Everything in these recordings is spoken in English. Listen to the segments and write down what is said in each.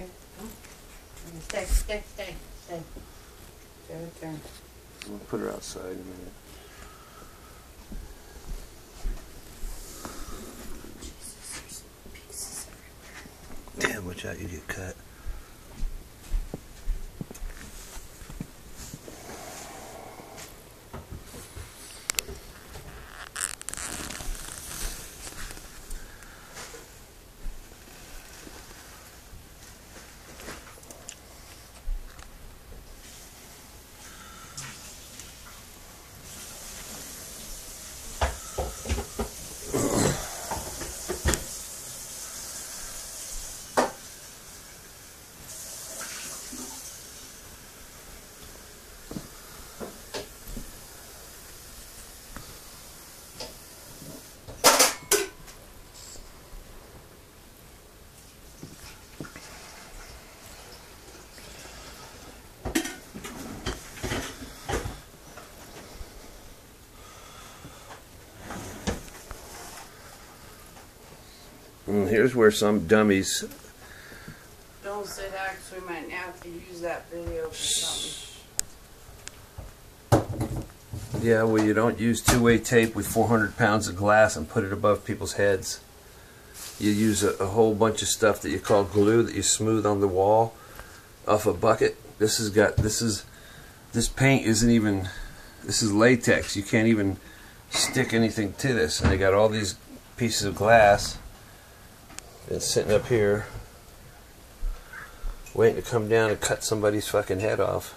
right? Come. Stay, stay, stay, stay. Turn. We'll put her outside in a minute. Jesus, there's pieces everywhere. Damn, watch out, you get cut. And here's where some dummies. Don't say that because we might have to use that video for something. Yeah, well, you don't use two-way tape with 400 pounds of glass and put it above people's heads. You use a whole bunch of stuff that you call glue that you smooth on the wall off a bucket. This paint isn't even, this is latex. You can't even stick anything to this. And they got all these pieces of glass. Been sitting up here waiting to come down and cut somebody's fucking head off.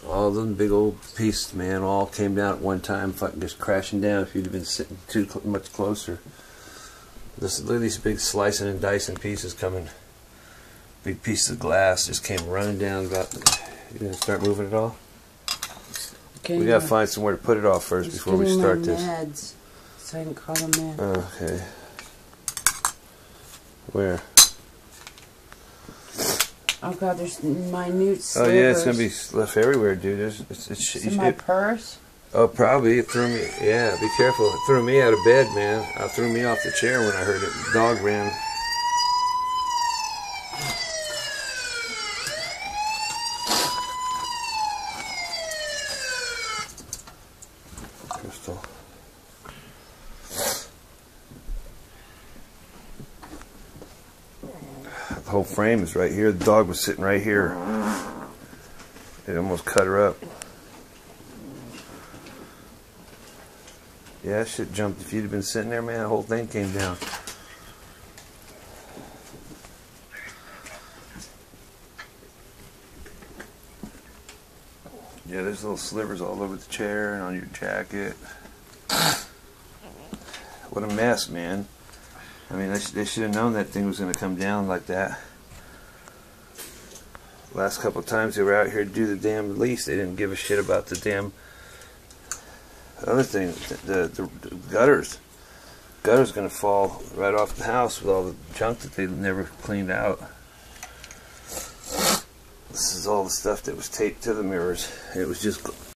All them big old pieces, man, all came down at one time, fucking just crashing down if you'd have been sitting too much closer. Look at these big slicing and dicing pieces coming. Big pieces of glass just came running down. You gonna start moving it all? Okay, we gotta find somewhere to put it off first before we start this. Meds, so I can call them mad. Okay. Where? Oh god, there's minute slivers. Oh yeah, it's gonna be left everywhere, dude. It's in my purse. Oh, probably. It threw me. Yeah, be careful. It threw me out of bed, man. It threw me off the chair when I heard it. The dog ran. Crystal. The whole frame is right here. The dog was sitting right here. It almost cut her up. Yeah, that shit jumped. If you'd have been sitting there, man, the whole thing came down. Yeah, there's little slivers all over the chair and on your jacket. What a mess, man. I mean, they should have known that thing was going to come down like that. Last couple of times they were out here to do the damn lease, they didn't give a shit about the damn other thing, the gutters. Gutter's gonna fall right off the house with all the junk that they never cleaned out. This is all the stuff that was taped to the mirrors. It was just